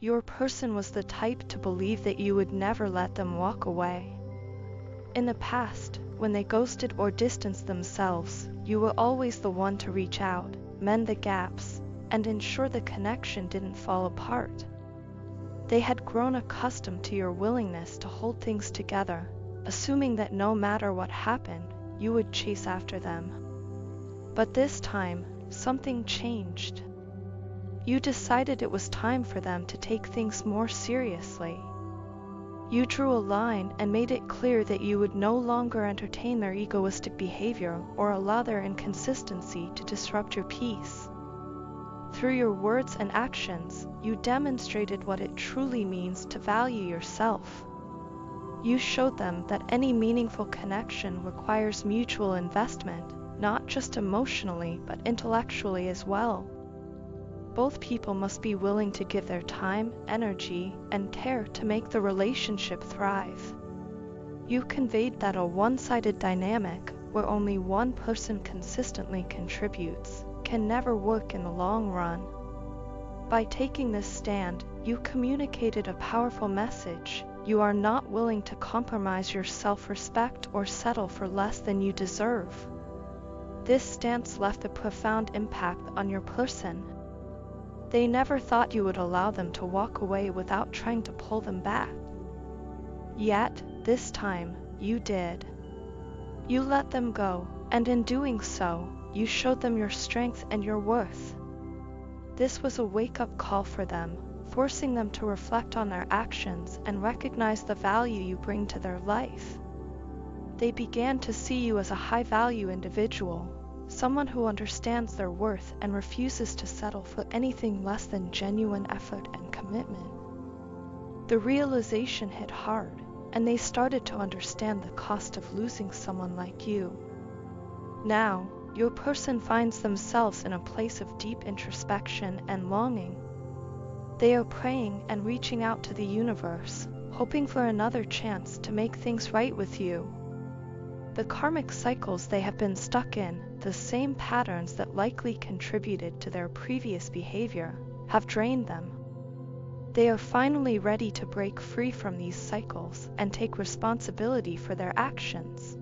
Your person was the type to believe that you would never let them walk away. In the past, when they ghosted or distanced themselves, you were always the one to reach out, mend the gaps, and ensure the connection didn't fall apart. They had grown accustomed to your willingness to hold things together, assuming that no matter what happened, you would chase after them. But this time, something changed. You decided it was time for them to take things more seriously. You drew a line and made it clear that you would no longer entertain their egoistic behavior or allow their inconsistency to disrupt your peace. Through your words and actions, you demonstrated what it truly means to value yourself. You showed them that any meaningful connection requires mutual investment, not just emotionally but intellectually as well. Both people must be willing to give their time, energy, and care to make the relationship thrive. You conveyed that a one-sided dynamic, where only one person consistently contributes, can never work in the long run. By taking this stand, you communicated a powerful message. You are not willing to compromise your self-respect or settle for less than you deserve. This stance left a profound impact on your person. They never thought you would allow them to walk away without trying to pull them back. Yet, this time, you did. You let them go, and in doing so, you showed them your strength and your worth. This was a wake-up call for them, forcing them to reflect on their actions and recognize the value you bring to their life. They began to see you as a high-value individual, someone who understands their worth and refuses to settle for anything less than genuine effort and commitment. The realization hit hard, and they started to understand the cost of losing someone like you. Now, your person finds themselves in a place of deep introspection and longing. They are praying and reaching out to the universe, hoping for another chance to make things right with you. The karmic cycles they have been stuck in, the same patterns that likely contributed to their previous behavior, have drained them. They are finally ready to break free from these cycles and take responsibility for their actions.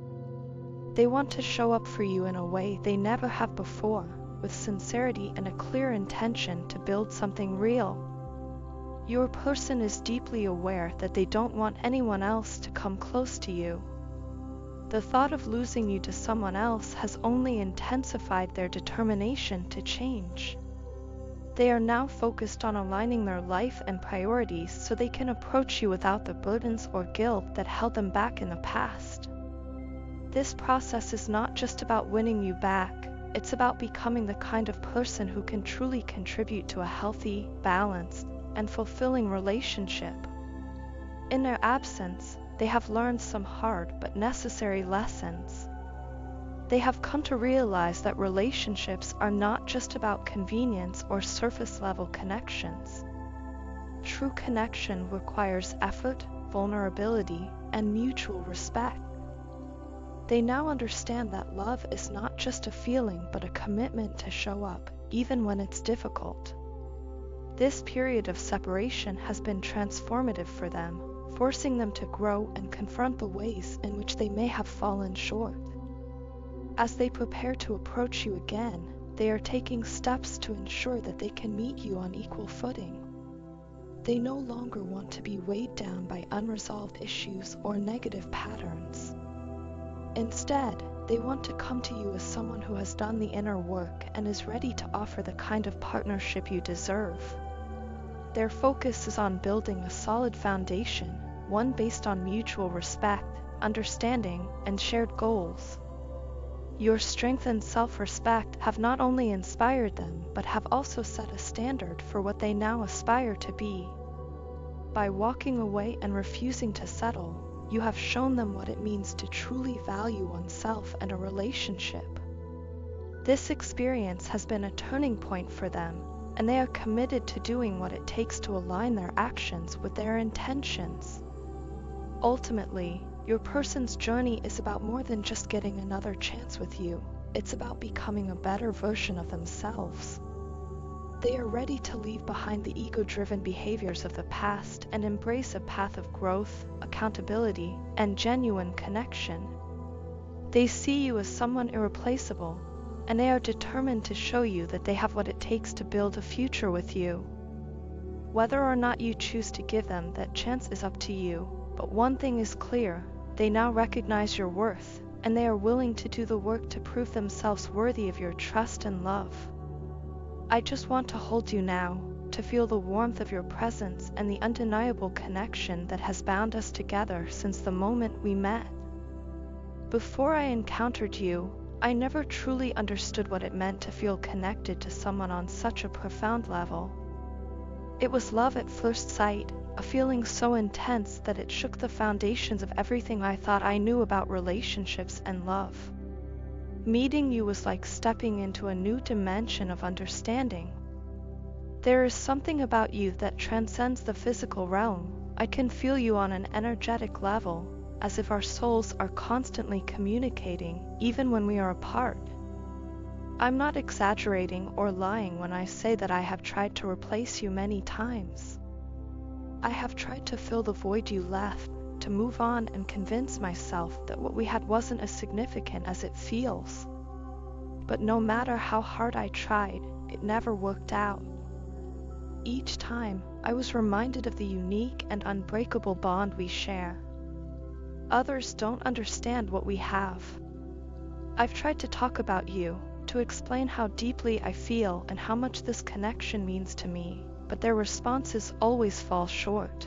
They want to show up for you in a way they never have before, with sincerity and a clear intention to build something real. Your person is deeply aware that they don't want anyone else to come close to you. The thought of losing you to someone else has only intensified their determination to change. They are now focused on aligning their life and priorities so they can approach you without the burdens or guilt that held them back in the past. This process is not just about winning you back, it's about becoming the kind of person who can truly contribute to a healthy, balanced, and fulfilling relationship. In their absence, they have learned some hard but necessary lessons. They have come to realize that relationships are not just about convenience or surface-level connections. True connection requires effort, vulnerability, and mutual respect. They now understand that love is not just a feeling but a commitment to show up, even when it's difficult. This period of separation has been transformative for them, forcing them to grow and confront the ways in which they may have fallen short. As they prepare to approach you again, they are taking steps to ensure that they can meet you on equal footing. They no longer want to be weighed down by unresolved issues or negative patterns. Instead, they want to come to you as someone who has done the inner work and is ready to offer the kind of partnership you deserve. Their focus is on building a solid foundation, one based on mutual respect, understanding, and shared goals. Your strength and self-respect have not only inspired them but have also set a standard for what they now aspire to be. By walking away and refusing to settle, you have shown them what it means to truly value oneself and a relationship. This experience has been a turning point for them, and they are committed to doing what it takes to align their actions with their intentions. Ultimately, your person's journey is about more than just getting another chance with you. It's about becoming a better version of themselves. They are ready to leave behind the ego-driven behaviors of the past and embrace a path of growth, accountability, and genuine connection. They see you as someone irreplaceable, and they are determined to show you that they have what it takes to build a future with you. Whether or not you choose to give them that chance is up to you, but one thing is clear: they now recognize your worth, and they are willing to do the work to prove themselves worthy of your trust and love. I just want to hold you now, to feel the warmth of your presence and the undeniable connection that has bound us together since the moment we met. Before I encountered you, I never truly understood what it meant to feel connected to someone on such a profound level. It was love at first sight, a feeling so intense that it shook the foundations of everything I thought I knew about relationships and love. Meeting you was like stepping into a new dimension of understanding. There is something about you that transcends the physical realm. I can feel you on an energetic level, as if our souls are constantly communicating, even when we are apart. I'm not exaggerating or lying when I say that I have tried to replace you many times. I have tried to fill the void you left, to move on and convince myself that what we had wasn't as significant as it feels. But no matter how hard I tried, it never worked out. Each time, I was reminded of the unique and unbreakable bond we share. Others don't understand what we have. I've tried to talk about you, to explain how deeply I feel and how much this connection means to me, but their responses always fall short.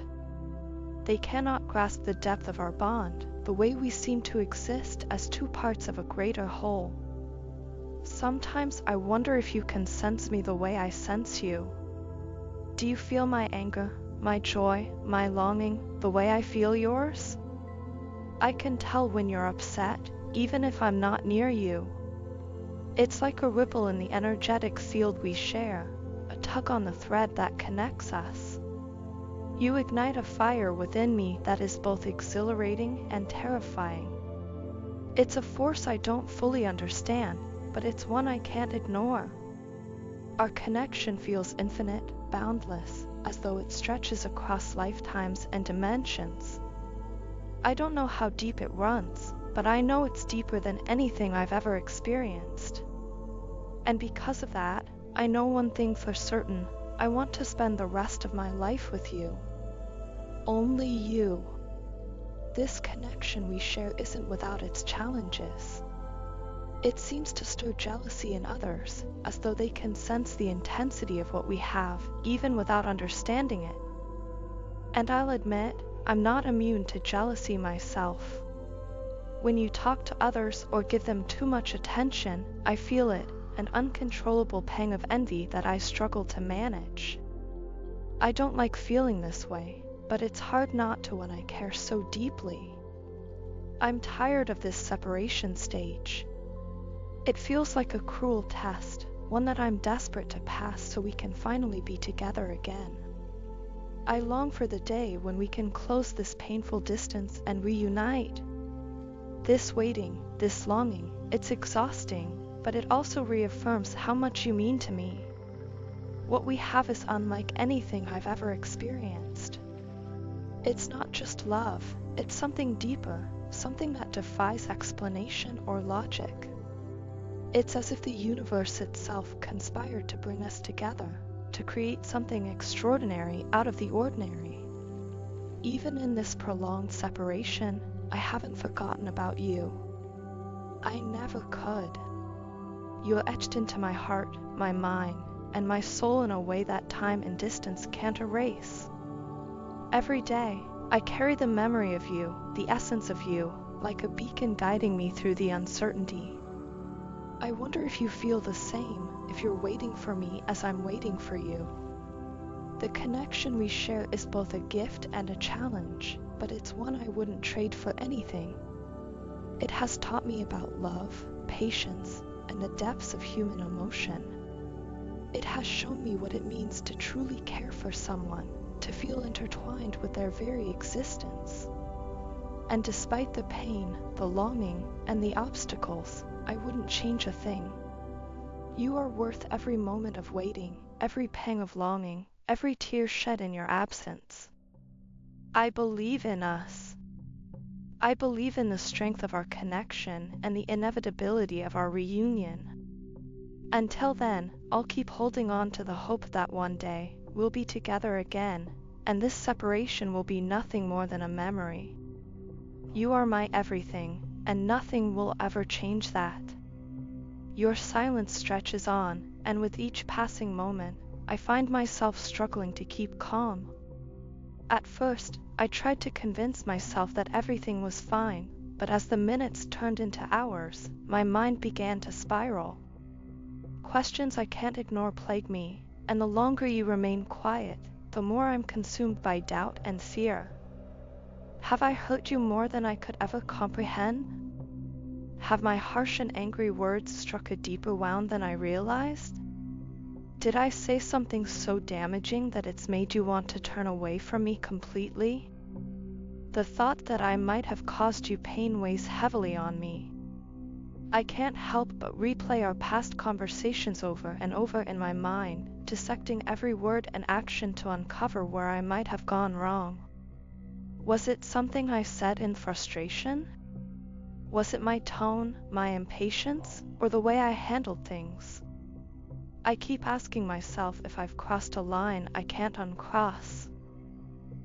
They cannot grasp the depth of our bond, the way we seem to exist as two parts of a greater whole. Sometimes I wonder if you can sense me the way I sense you. Do you feel my anger, my joy, my longing, the way I feel yours? I can tell when you're upset, even if I'm not near you. It's like a ripple in the energetic field we share, a tug on the thread that connects us. You ignite a fire within me that is both exhilarating and terrifying. It's a force I don't fully understand, but it's one I can't ignore. Our connection feels infinite, boundless, as though it stretches across lifetimes and dimensions. I don't know how deep it runs, but I know it's deeper than anything I've ever experienced. And because of that, I know one thing for certain: I want to spend the rest of my life with you. Only you. This connection we share isn't without its challenges. It seems to stir jealousy in others, as though they can sense the intensity of what we have, even without understanding it. And I'll admit, I'm not immune to jealousy myself. When you talk to others or give them too much attention, I feel it, an uncontrollable pang of envy that I struggle to manage. I don't like feeling this way, but it's hard not to when I care so deeply. I'm tired of this separation stage. It feels like a cruel test, one that I'm desperate to pass so we can finally be together again. I long for the day when we can close this painful distance and reunite. This waiting, this longing, it's exhausting, but it also reaffirms how much you mean to me. What we have is unlike anything I've ever experienced. It's not just love, it's something deeper, something that defies explanation or logic. It's as if the universe itself conspired to bring us together, to create something extraordinary out of the ordinary. Even in this prolonged separation, I haven't forgotten about you. I never could. You're etched into my heart, my mind, and my soul in a way that time and distance can't erase. Every day, I carry the memory of you, the essence of you, like a beacon guiding me through the uncertainty. I wonder if you feel the same, if you're waiting for me as I'm waiting for you. The connection we share is both a gift and a challenge, but it's one I wouldn't trade for anything. It has taught me about love, patience, and the depths of human emotion. It has shown me what it means to truly care for someone, to feel intertwined with their very existence. And despite the pain, the longing, and the obstacles, I wouldn't change a thing. You are worth every moment of waiting, every pang of longing, every tear shed in your absence. I believe in us. I believe in the strength of our connection and the inevitability of our reunion. Until then, I'll keep holding on to the hope that one day we'll be together again, and this separation will be nothing more than a memory. You are my everything, and nothing will ever change that. Your silence stretches on, and with each passing moment, I find myself struggling to keep calm. At first, I tried to convince myself that everything was fine, but as the minutes turned into hours, my mind began to spiral. Questions I can't ignore plague me, and the longer you remain quiet, the more I'm consumed by doubt and fear. Have I hurt you more than I could ever comprehend? Have my harsh and angry words struck a deeper wound than I realized? Did I say something so damaging that it's made you want to turn away from me completely? The thought that I might have caused you pain weighs heavily on me. I can't help but replay our past conversations over and over in my mind, dissecting every word and action to uncover where I might have gone wrong. Was it something I said in frustration? Was it my tone, my impatience, or the way I handled things? I keep asking myself if I've crossed a line I can't uncross.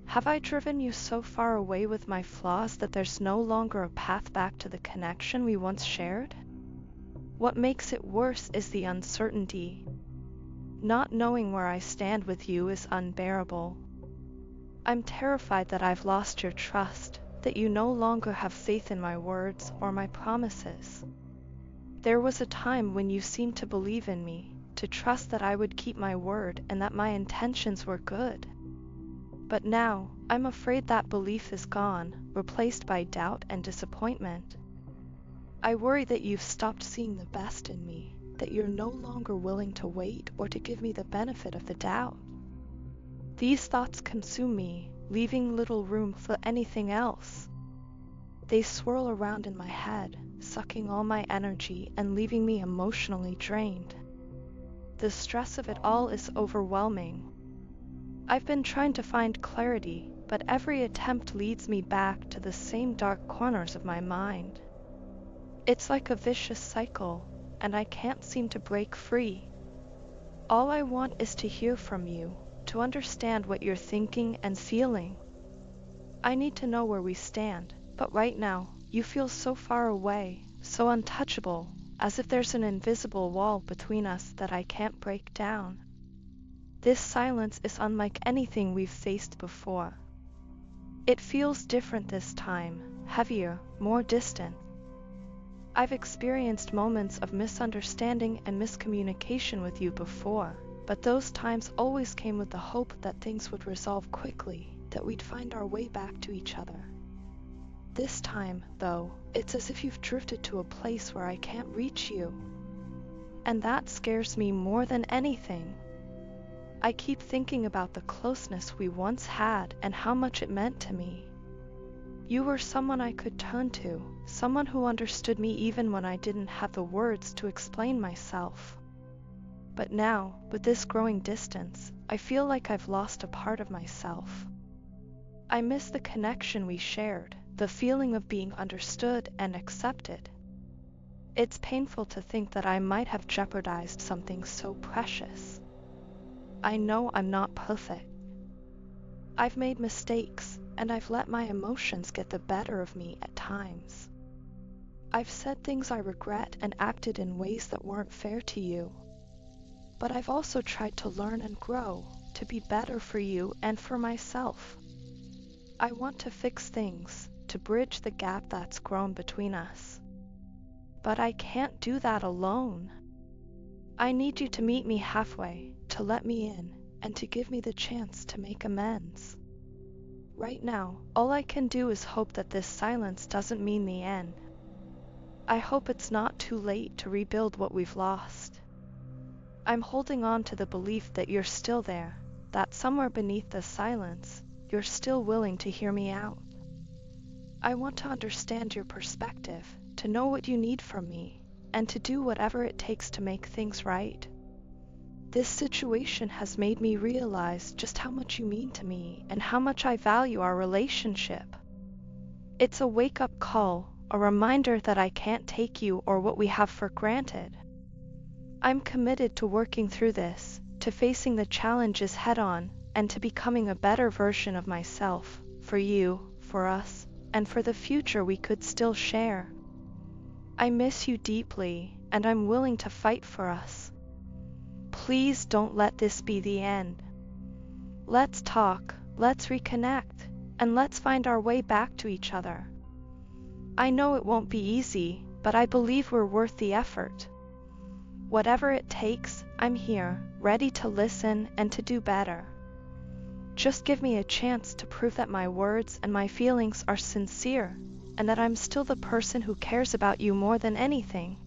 Have I driven you so far away with my flaws that there's no longer a path back to the connection we once shared? What makes it worse is the uncertainty. Not knowing where I stand with you is unbearable. I'm terrified that I've lost your trust, that you no longer have faith in my words or my promises. There was a time when you seemed to believe in me, to trust that I would keep my word and that my intentions were good. But now, I'm afraid that belief is gone, replaced by doubt and disappointment. I worry that you've stopped seeing the best in me, that you're no longer willing to wait or to give me the benefit of the doubt. These thoughts consume me, leaving little room for anything else. They swirl around in my head, sucking all my energy and leaving me emotionally drained. The stress of it all is overwhelming. I've been trying to find clarity, but every attempt leads me back to the same dark corners of my mind. It's like a vicious cycle, and I can't seem to break free. All I want is to hear from you, to understand what you're thinking and feeling. I need to know where we stand, but right now, you feel so far away, so untouchable, as if there's an invisible wall between us that I can't break down. This silence is unlike anything we've faced before. It feels different this time, heavier, more distant. I've experienced moments of misunderstanding and miscommunication with you before, but those times always came with the hope that things would resolve quickly, that we'd find our way back to each other. This time, though, it's as if you've drifted to a place where I can't reach you. And that scares me more than anything. I keep thinking about the closeness we once had and how much it meant to me. You were someone I could turn to, someone who understood me even when I didn't have the words to explain myself. But now, with this growing distance, I feel like I've lost a part of myself. I miss the connection we shared, the feeling of being understood and accepted. It's painful to think that I might have jeopardized something so precious. I know I'm not perfect. I've made mistakes, and I've let my emotions get the better of me at times. I've said things I regret and acted in ways that weren't fair to you. But I've also tried to learn and grow, to be better for you and for myself. I want to fix things, to bridge the gap that's grown between us. But I can't do that alone. I need you to meet me halfway, to let me in, and to give me the chance to make amends. Right now, all I can do is hope that this silence doesn't mean the end. I hope it's not too late to rebuild what we've lost. I'm holding on to the belief that you're still there, that somewhere beneath the silence, you're still willing to hear me out. I want to understand your perspective, to know what you need from me, and to do whatever it takes to make things right. This situation has made me realize just how much you mean to me and how much I value our relationship. It's a wake-up call, a reminder that I can't take you or what we have for granted. I'm committed to working through this, to facing the challenges head-on, and to becoming a better version of myself, for you, for us, and for the future we could still share. I miss you deeply, and I'm willing to fight for us. Please don't let this be the end. Let's talk, let's reconnect, and let's find our way back to each other. I know it won't be easy, but I believe we're worth the effort. Whatever it takes, I'm here, ready to listen and to do better. Just give me a chance to prove that my words and my feelings are sincere, and that I'm still the person who cares about you more than anything.